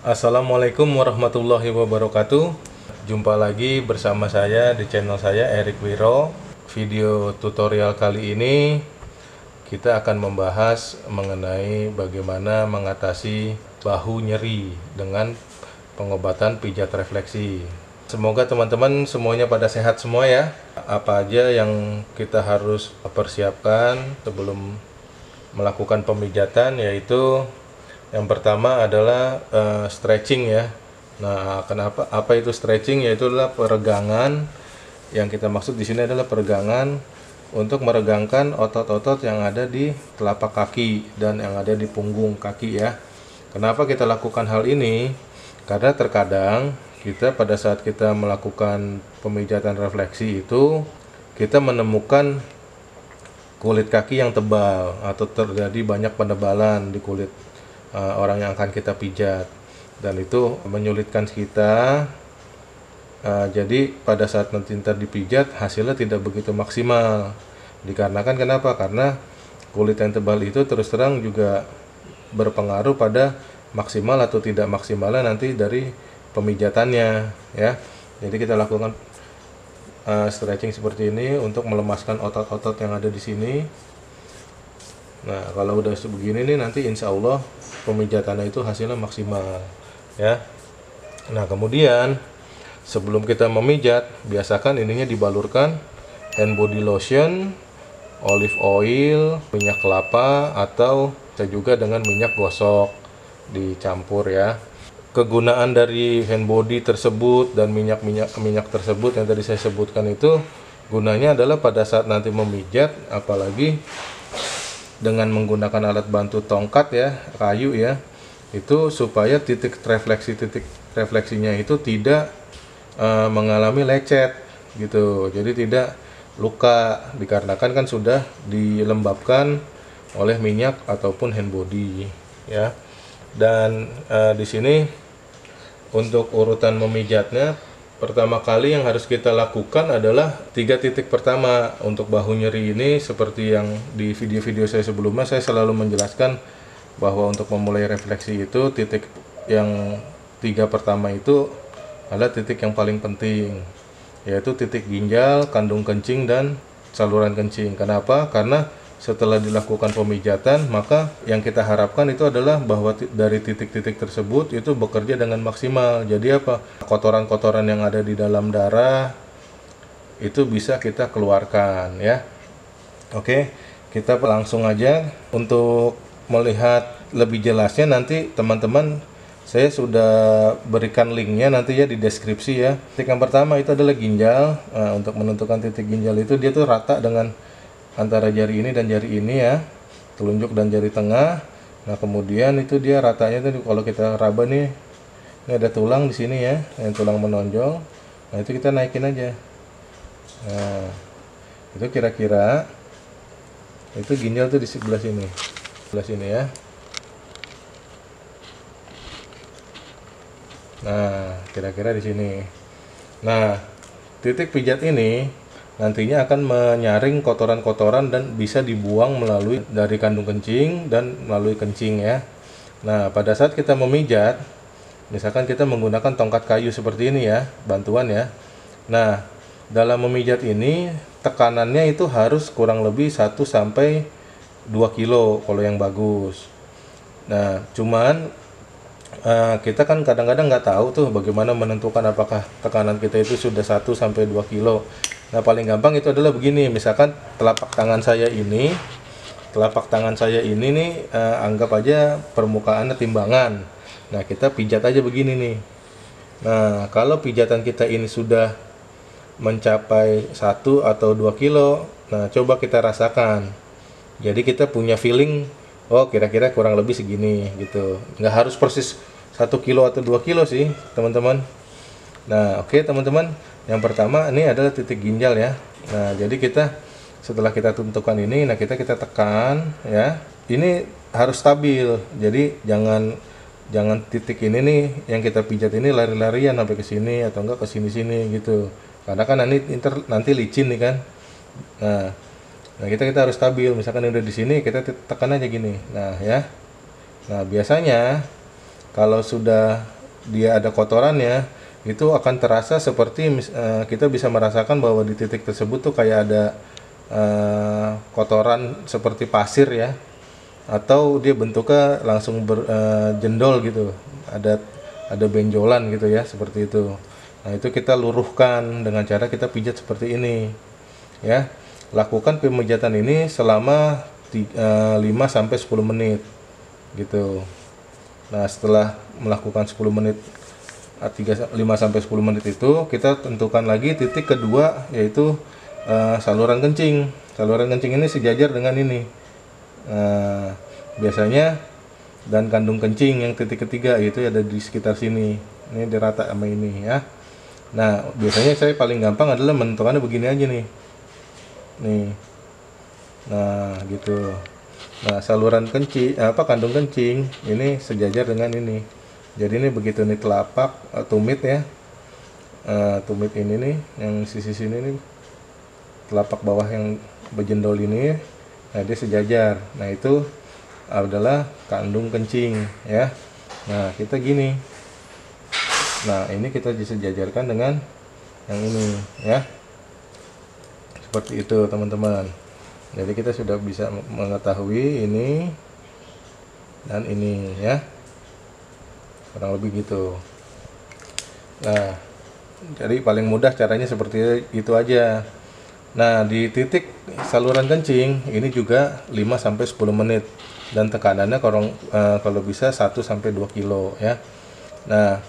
Assalamualaikum warahmatullahi wabarakatuh. Jumpa lagi bersama saya di channel saya, Erik Wiro. Video tutorial kali ini kita akan membahas mengenai bagaimana mengatasi bahu nyeri dengan pengobatan pijat refleksi. Semoga teman-teman semuanya pada sehat semua ya. Apa aja yang kita harus persiapkan sebelum melakukan pemijatan, yaitu yang pertama adalah stretching ya. Nah, apa itu stretching? Yaitu adalah peregangan. Yang kita maksud di sini adalah peregangan untuk meregangkan otot-otot yang ada di telapak kaki dan yang ada di punggung kaki ya. Kenapa kita lakukan hal ini? Karena terkadang kita pada saat kita melakukan pemijatan refleksi itu kita menemukan kulit kaki yang tebal atau terjadi banyak penebalan di kulit orang yang akan kita pijat, dan itu menyulitkan kita. Jadi pada saat nanti dipijat hasilnya tidak begitu maksimal. Dikarenakan kenapa? Karena kulit yang tebal itu terus terang juga berpengaruh pada maksimal atau tidak maksimalnya nanti dari pemijatannya ya. Jadi kita lakukan stretching seperti ini untuk melemaskan otot-otot yang ada di sini. Nah, kalau udah sebegini nih, nanti insya Allah pemijatannya itu hasilnya maksimal ya. Nah, kemudian sebelum kita memijat, biasakan ininya dibalurkan hand body lotion, olive oil, minyak kelapa, atau bisa juga dengan minyak gosok dicampur ya. Kegunaan dari hand body tersebut dan minyak tersebut yang tadi saya sebutkan itu gunanya adalah pada saat nanti memijat, apalagi dengan menggunakan alat bantu tongkat ya, kayu ya, itu supaya titik refleksinya itu tidak mengalami lecet gitu. Jadi tidak luka, dikarenakan kan sudah dilembabkan oleh minyak ataupun hand body ya. Dan di sini untuk urutan memijatnya, pertama kali yang harus kita lakukan adalah 3 titik pertama untuk bahu nyeri ini. Seperti yang di video-video saya sebelumnya, saya selalu menjelaskan bahwa untuk memulai refleksi itu titik yang 3 pertama itu adalah titik yang paling penting, yaitu titik ginjal, kandung kencing, dan saluran kencing. Kenapa? Karena setelah dilakukan pemijatan, maka yang kita harapkan itu adalah bahwa dari titik-titik tersebut itu bekerja dengan maksimal. Jadi apa? Kotoran-kotoran yang ada di dalam darah itu bisa kita keluarkan ya. Oke, kita langsung aja. Untuk melihat lebih jelasnya nanti teman-teman, saya sudah berikan linknya nanti ya di deskripsi ya. Titik yang pertama itu adalah ginjal. Nah, untuk menentukan titik ginjal itu dia tuh rata dengan antara jari ini dan jari ini ya, telunjuk dan jari tengah. Nah, kemudian itu dia ratanya tuh kalau kita raba nih, ini ada tulang di sini ya, yang tulang menonjol. Nah, itu kita naikin aja. Nah, itu kira-kira itu ginjal tuh di sebelah sini ya. Nah, kira-kira di sini. Nah, titik pijat ini nantinya akan menyaring kotoran-kotoran dan bisa dibuang melalui dari kandung kencing dan melalui kencing ya. Nah, pada saat kita memijat, misalkan kita menggunakan tongkat kayu seperti ini ya, bantuan ya. Nah, dalam memijat ini tekanannya itu harus kurang lebih 1 sampai 2 kilo kalau yang bagus. Nah, cuman kita kan kadang-kadang nggak tahu tuh bagaimana menentukan apakah tekanan kita itu sudah 1 sampai 2 kilo. Nah, paling gampang itu adalah begini. Misalkan telapak tangan saya ini nih, anggap aja permukaannya timbangan. Nah, kita pijat aja begini nih. Nah, kalau pijatan kita ini sudah mencapai 1 atau 2 kilo, nah coba kita rasakan. Jadi kita punya feeling, oh kira-kira kurang lebih segini gitu. Nggak harus persis 1 kilo atau 2 kilo sih teman-teman. Nah, oke teman-teman, yang pertama ini adalah titik ginjal ya. Nah, jadi kita setelah kita tentukan ini, nah kita tekan ya. Ini harus stabil. Jadi jangan titik ini nih yang kita pijat ini lari-larian sampai ke sini atau enggak ke sini-sini gitu. Karena kan nanti licin nih kan. Nah, kita harus stabil. Misalkan udah di sini, kita tekan aja gini. Nah, ya. Nah, biasanya Kalau sudah dia ada kotorannya, itu akan terasa seperti kita bisa merasakan bahwa di titik tersebut tuh kayak ada kotoran seperti pasir ya, atau dia bentuknya langsung jendol gitu, ada benjolan gitu ya, seperti itu. Nah, itu kita luruhkan dengan cara kita pijat seperti ini ya. Lakukan pemijatan ini selama 5 sampai 10 menit gitu. Nah, setelah melakukan 10 menit 5 sampai 10 menit itu, kita tentukan lagi titik kedua, yaitu saluran kencing. Saluran kencing ini sejajar dengan ini. Biasanya dan kandung kencing yang titik ketiga itu ada di sekitar sini. Ini dirata sama ini ya. Nah, biasanya saya paling gampang adalah menentukannya begini aja nih. Nih. Nah, gitu. Nah, saluran kencing kandung kencing ini sejajar dengan ini. Jadi ini begitu nih telapak tumit ya. Tumit ini nih yang sisi sini nih, telapak bawah yang berjendol ini, nah dia sejajar. Nah, itu adalah kandung kencing ya. Nah, kita gini. Nah, ini kita disejajarkan dengan yang ini ya. Seperti itu, teman-teman. Jadi kita sudah bisa mengetahui ini dan ini ya. Kurang lebih gitu. Nah, jadi paling mudah caranya seperti itu aja. Nah, di titik saluran kencing ini juga 5 sampai 10 menit dan tekanannya kalau bisa 1 sampai 2 kilo ya. Nah,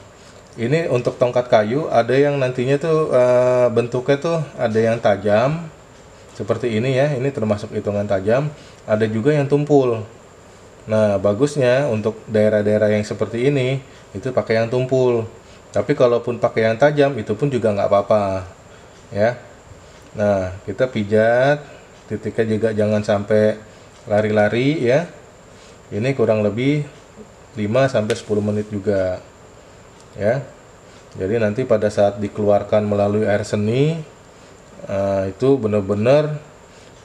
ini untuk tongkat kayu, ada yang nantinya tuh bentuknya tuh ada yang tajam seperti ini ya. Ini termasuk hitungan tajam. Ada juga yang tumpul. Nah, bagusnya untuk daerah-daerah yang seperti ini itu pakai yang tumpul. Tapi kalaupun pakai yang tajam itu pun juga nggak apa-apa ya. Nah, kita pijat, titiknya juga jangan sampai lari-lari ya. Ini kurang lebih 5 sampai 10 menit juga ya. Jadi nanti pada saat dikeluarkan melalui air seni, itu benar-benar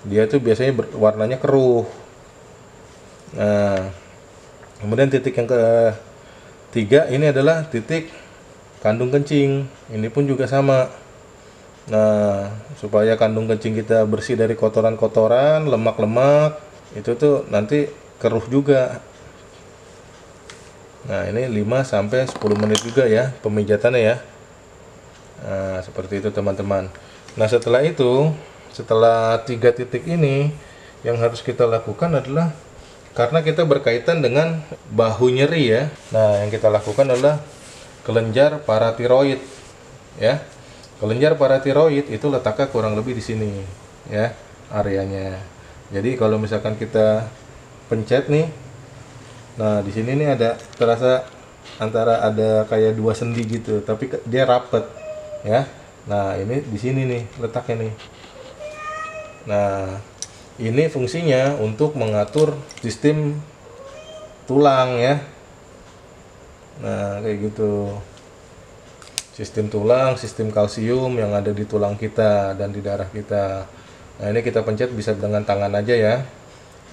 dia tuh biasanya warnanya keruh. Nah, kemudian titik yang ketiga ini adalah titik kandung kencing. Ini pun juga sama. Nah, supaya kandung kencing kita bersih dari kotoran-kotoran, lemak-lemak, itu tuh nanti keruh juga. Nah, ini 5 sampai 10 menit juga ya pemijatannya ya. Nah, seperti itu, teman-teman. Nah, setelah itu, setelah 3 titik ini, yang harus kita lakukan adalah, karena kita berkaitan dengan bahu nyeri ya. Nah, yang kita lakukan adalah kelenjar paratiroid ya. Kelenjar paratiroid itu letaknya kurang lebih di sini ya areanya. Jadi kalau misalkan kita pencet nih, nah di sini nih ada terasa antara ada kayak 2 sendi gitu, tapi dia rapet ya. Nah, ini di sini nih letaknya nih. Nah, ini fungsinya untuk mengatur sistem tulang ya. Nah, kayak gitu. Sistem tulang, sistem kalsium yang ada di tulang kita dan di darah kita. Nah, ini kita pencet bisa dengan tangan aja ya.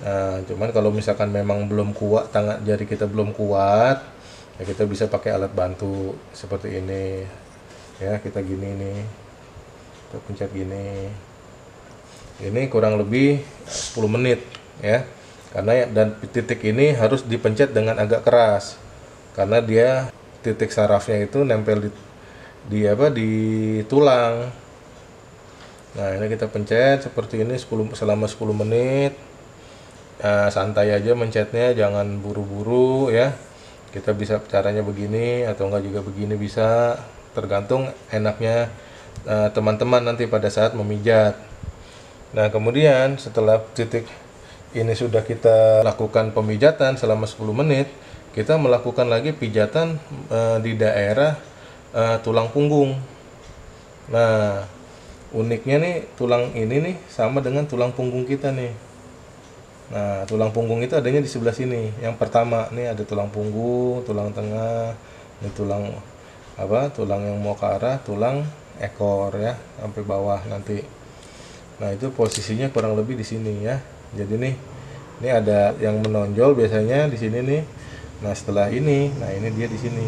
Nah, cuman kalau misalkan memang belum kuat, jari kita belum kuat, ya kita bisa pakai alat bantu seperti ini. Ya, kita gini nih. Kita pencet gini. Ini kurang lebih 10 menit ya. Dan titik ini harus dipencet dengan agak keras. Karena dia titik sarafnya itu nempel di tulang. Nah, ini kita pencet seperti ini selama 10 menit. Nah, santai aja mencetnya, jangan buru-buru ya. Kita bisa caranya begini atau enggak juga begini bisa, tergantung enaknya teman-teman nanti pada saat memijat. Nah, kemudian setelah titik ini sudah kita lakukan pemijatan selama 10 menit, kita melakukan lagi pijatan di daerah tulang punggung. Nah, uniknya nih tulang ini nih sama dengan tulang punggung kita nih. Nah, tulang punggung itu adanya di sebelah sini. Yang pertama nih ada tulang punggung, tulang tengah, ini tulang tulang yang mau ke arah tulang ekor ya, sampai bawah nanti. Nah, itu posisinya kurang lebih di sini ya. Jadi nih, ini ada yang menonjol biasanya di sini nih. Nah setelah ini, nah ini dia di sini.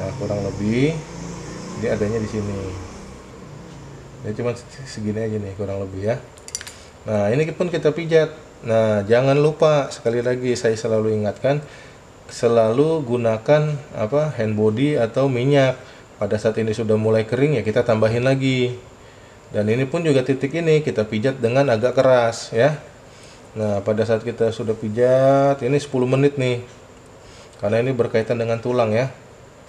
Nah kurang lebih dia adanya di sini. Dia cuma segini aja nih kurang lebih ya. Nah ini pun kita pijat. Nah jangan lupa, sekali lagi saya selalu ingatkan, selalu gunakan hand body atau minyak. Pada saat ini sudah mulai kering ya kita tambahin lagi. Dan ini pun juga titik ini kita pijat dengan agak keras ya. Nah pada saat kita sudah pijat ini 10 menit nih, karena ini berkaitan dengan tulang ya.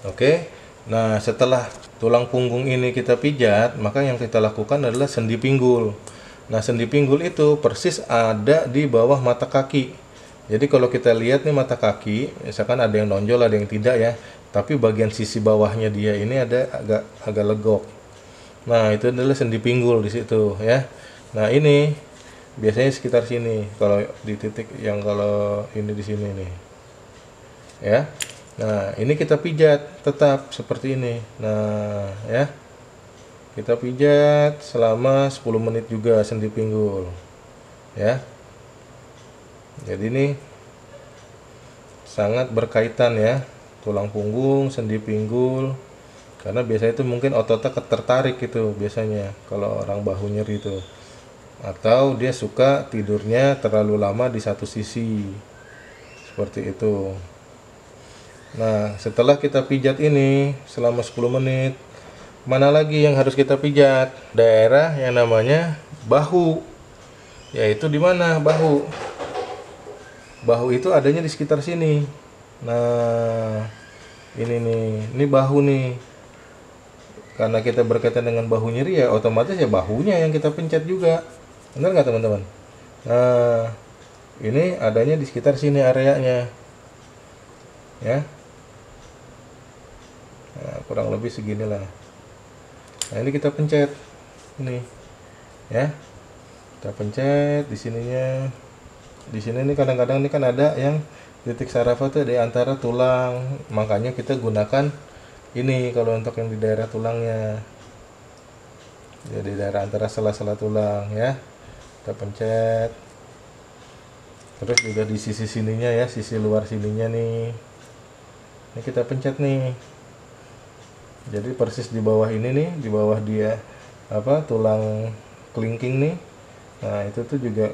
Oke. Nah setelah tulang punggung ini kita pijat, maka yang kita lakukan adalah sendi pinggul. Nah sendi pinggul itu persis ada di bawah mata kaki. Jadi kalau kita lihat nih mata kaki, misalkan ada yang nonjol ada yang tidak ya, tapi bagian sisi bawahnya dia ini ada agak legok. Nah itu adalah sendi pinggul di situ ya. Nah ini biasanya sekitar sini kalau di titik yang, kalau ini di sini nih ya. Nah ini kita pijat tetap seperti ini. Nah ya, kita pijat selama 10 menit juga sendi pinggul ya. Jadi ini sangat berkaitan ya, tulang punggung, sendi pinggul, karena biasanya itu mungkin ototnya tertarik gitu biasanya kalau orang bahu nyeri itu, atau dia suka tidurnya terlalu lama di satu sisi seperti itu. Nah setelah kita pijat ini selama 10 menit, mana lagi yang harus kita pijat? Daerah yang namanya bahu, yaitu di mana bahu? Bahu itu adanya di sekitar sini. Nah ini nih, ini bahu nih. Karena kita berkaitan dengan bahu nyeri ya otomatis ya bahunya yang kita pencet juga. Benar nggak teman-teman? Nah ini adanya di sekitar sini areanya ya. Nah, kurang lebih seginilah. Nah ini kita pencet ini ya, kita pencet di sininya. Di sini nih kadang-kadang ini kan ada yang titik saraf itu di antara tulang, makanya kita gunakan ini kalau untuk yang di daerah tulangnya, jadi daerah antara sela-sela tulang ya. Kita pencet, terus juga di sisi sininya ya, sisi luar sininya nih, ini kita pencet nih. Jadi persis di bawah ini nih, di bawah dia tulang kelingking nih. Nah itu tuh juga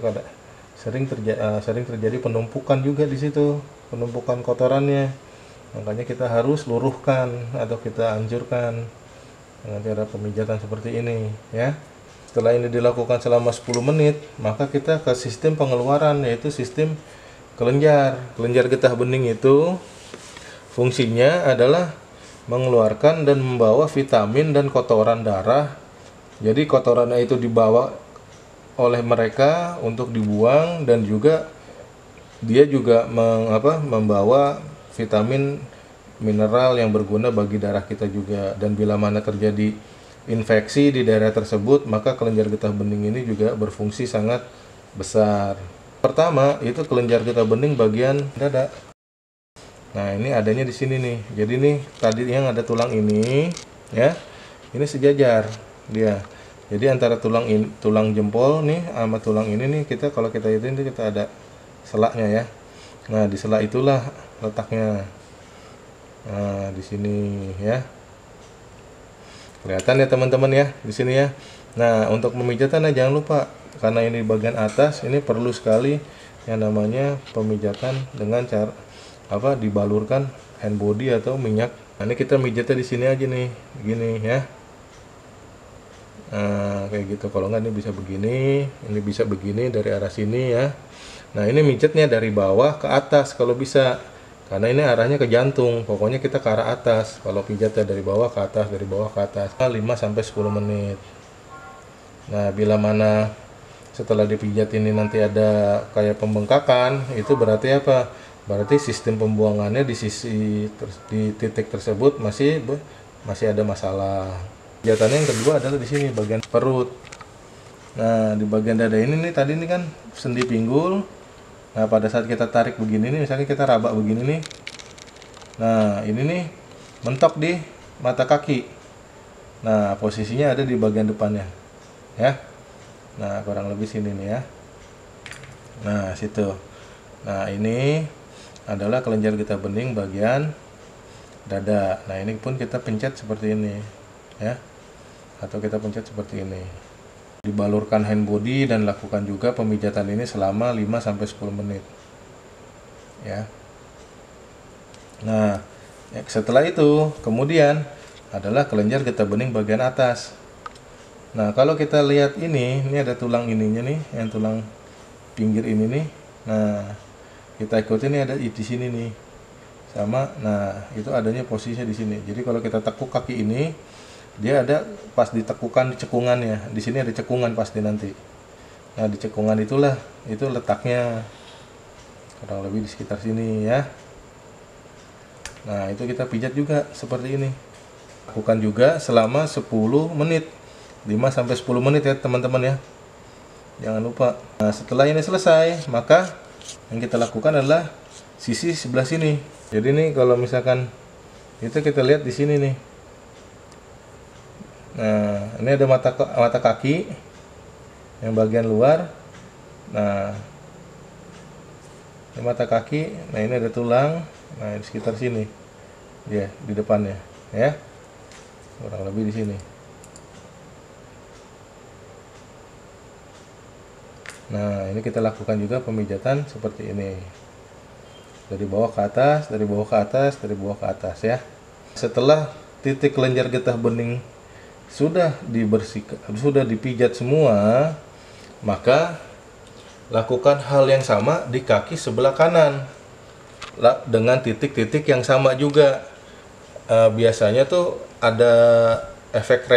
sering terjadi penumpukan juga di situ, penumpukan kotorannya. Makanya kita harus luruhkan atau kita anjurkan dengan cara pemijatan seperti ini ya. Setelah ini dilakukan selama 10 menit, maka kita ke sistem pengeluaran, yaitu sistem kelenjar. Kelenjar getah bening itu fungsinya adalah mengeluarkan dan membawa vitamin dan kotoran darah. Jadi kotorannya itu dibawa oleh mereka untuk dibuang, dan juga dia juga membawa vitamin mineral yang berguna bagi darah kita juga. Dan bila mana terjadi infeksi di daerah tersebut, maka kelenjar getah bening ini juga berfungsi sangat besar. Pertama itu kelenjar getah bening bagian dada. Nah ini adanya di sini nih. Jadi nih tadi yang ada tulang ini ya, ini sejajar dia. Jadi antara tulang jempol nih sama tulang ini nih, kalau kita itu kita ada selaknya ya. Nah di selak itulah letaknya. Nah di sini ya, kelihatan ya teman-teman ya di sini ya. Nah untuk pemijatannya jangan lupa, karena ini bagian atas, ini perlu sekali yang namanya pemijatan dengan cara dibalurkan hand body atau minyak. Nah ini kita mijatnya di sini aja nih, begini ya. Nah kayak gitu. Kalau nggak ini bisa begini, ini bisa begini dari arah sini ya. Nah ini mijatnya dari bawah ke atas kalau bisa, karena ini arahnya ke jantung. Pokoknya kita ke arah atas kalau pijatnya, dari bawah ke atas, dari bawah ke atas. 5-10 menit. Nah bila mana setelah dipijat ini nanti ada kayak pembengkakan, itu berarti apa? Berarti sistem pembuangannya di titik tersebut masih ada masalah. Pijatannya yang kedua adalah di sini bagian perut. Nah di bagian dada ini nih, tadi ini kan sendi pinggul. Nah pada saat kita tarik begini nih, misalnya kita rabak begini nih, nah ini nih mentok di mata kaki. Nah posisinya ada di bagian depannya ya. Nah kurang lebih sini nih ya. Nah situ. Nah ini adalah kelenjar getah bening bagian dada. Nah, ini pun kita pencet seperti ini ya, atau kita pencet seperti ini. Dibalurkan hand body dan lakukan juga pemijatan ini selama 5-10 menit ya. Nah, setelah itu kemudian adalah kelenjar getah bening bagian atas. Nah, kalau kita lihat ini ada tulang ininya nih, yang tulang pinggir ini nih. Nah, kita ikutin ini ada di sini nih. Sama, nah itu adanya posisinya di sini. Jadi kalau kita tekuk kaki ini, dia ada pas ditekukan di cekungannya. Di sini ada cekungan pasti nanti. Nah, di cekungan itulah itu letaknya. Kurang lebih di sekitar sini ya. Nah, itu kita pijat juga seperti ini. Lakukan juga selama 10 menit. 5-10 menit ya teman-teman ya. Jangan lupa. Nah, setelah ini selesai, maka yang kita lakukan adalah sisi sebelah sini. Jadi nih kalau misalkan itu kita lihat di sini nih. Nah, ini ada mata kaki yang bagian luar. Nah, ini mata kaki. Nah, ini ada tulang. Nah, di sekitar sini. Ya, di depannya ya. Kurang lebih di sini. Nah, ini kita lakukan juga pemijatan seperti ini. Dari bawah ke atas, dari bawah ke atas, dari bawah ke atas ya. Setelah titik kelenjar getah bening sudah dibersihkan, sudah dipijat semua, maka lakukan hal yang sama di kaki sebelah kanan dengan titik-titik yang sama juga. Biasanya tuh ada efek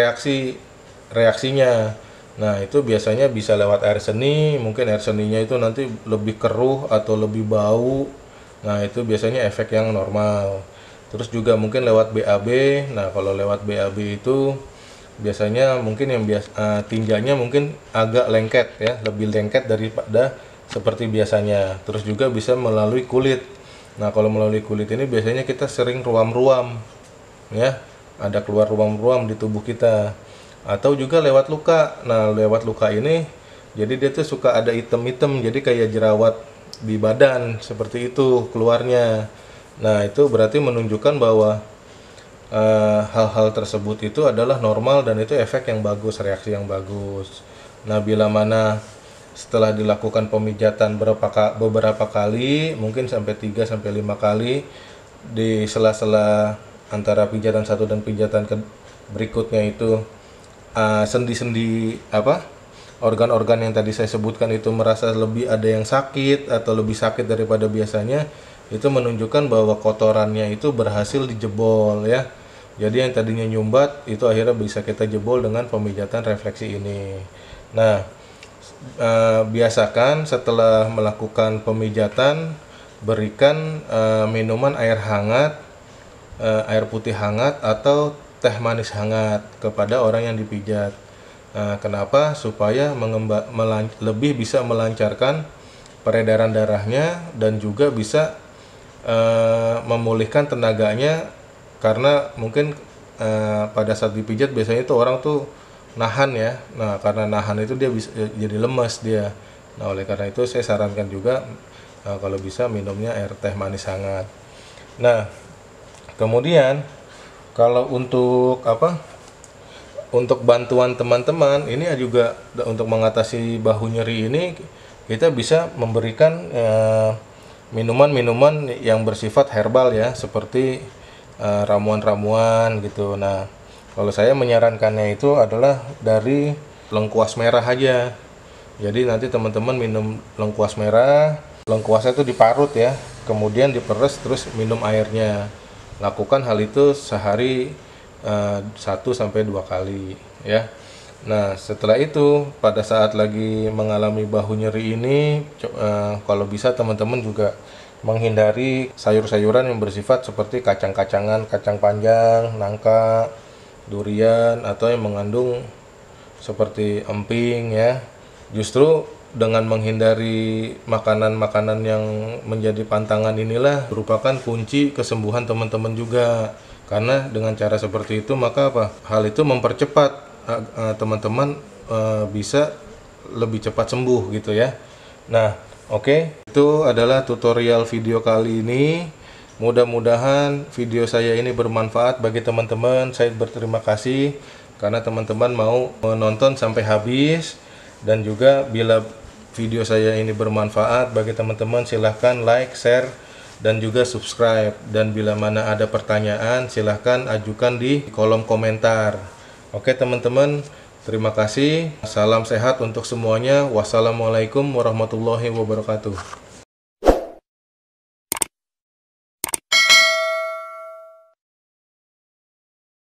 reaksinya. Nah, itu biasanya bisa lewat air seni. Mungkin air seninya itu nanti lebih keruh atau lebih bau. Nah, itu biasanya efek yang normal. Terus juga mungkin lewat BAB. Nah, kalau lewat BAB itu biasanya mungkin yang tinjanya mungkin agak lengket ya, lebih lengket daripada seperti biasanya. Terus juga bisa melalui kulit. Nah, kalau melalui kulit ini biasanya kita sering ruam-ruam ya, ada keluar ruam-ruam di tubuh kita. Atau juga lewat luka. Nah, lewat luka ini jadi dia tuh suka ada item-item, jadi kayak jerawat di badan seperti itu keluarnya. Nah, itu berarti menunjukkan bahwa hal-hal tersebut itu adalah normal dan itu efek yang bagus, reaksi yang bagus. Nah, bila mana setelah dilakukan pemijatan beberapa kali, mungkin sampai 3-5 kali di sela-sela antara pijatan satu dan pijatan berikutnya itu sendi-sendi organ-organ yang tadi saya sebutkan itu merasa lebih ada yang sakit atau lebih sakit daripada biasanya, itu menunjukkan bahwa kotorannya itu berhasil dijebol ya. Jadi yang tadinya nyumbat itu akhirnya bisa kita jebol dengan pemijatan refleksi ini. Nah, biasakan setelah melakukan pemijatan berikan minuman air hangat, air putih hangat atau teh manis hangat kepada orang yang dipijat. Kenapa? Supaya lebih bisa melancarkan peredaran darahnya dan juga bisa memulihkan tenaganya, karena mungkin pada saat dipijat biasanya itu orang tuh nahan ya. Nah, karena nahan itu dia bisa jadi lemas dia. Nah, oleh karena itu saya sarankan juga kalau bisa minumnya air teh manis hangat. Nah, kemudian kalau untuk untuk bantuan teman-teman ini juga untuk mengatasi bahu nyeri ini, kita bisa memberikan minuman-minuman yang bersifat herbal ya, seperti ramuan-ramuan gitu. Nah, kalau saya menyarankannya itu adalah dari lengkuas merah aja. Jadi nanti teman-teman minum lengkuas merah, lengkuasnya itu diparut ya, kemudian diperes terus minum airnya. Lakukan hal itu sehari 1-2 kali ya. Nah, setelah itu pada saat lagi mengalami bahu nyeri ini, kalau bisa teman-teman juga menghindari sayur-sayuran yang bersifat seperti kacang-kacangan, kacang panjang, nangka, durian, atau yang mengandung seperti emping ya. Justru dengan menghindari makanan-makanan yang menjadi pantangan inilah merupakan kunci kesembuhan teman-teman juga. Karena dengan cara seperti itu maka hal itu mempercepat teman-teman bisa lebih cepat sembuh gitu ya. Nah, Oke, itu adalah tutorial video kali ini. Mudah-mudahan video saya ini bermanfaat bagi teman-teman. Saya berterima kasih karena teman-teman mau menonton sampai habis. Dan juga bila video saya ini bermanfaat bagi teman-teman, silahkan like, share, dan juga subscribe. Dan bila mana ada pertanyaan, silahkan ajukan di kolom komentar. Oke teman-teman, terima kasih. Salam sehat untuk semuanya. Wassalamualaikum warahmatullahi wabarakatuh.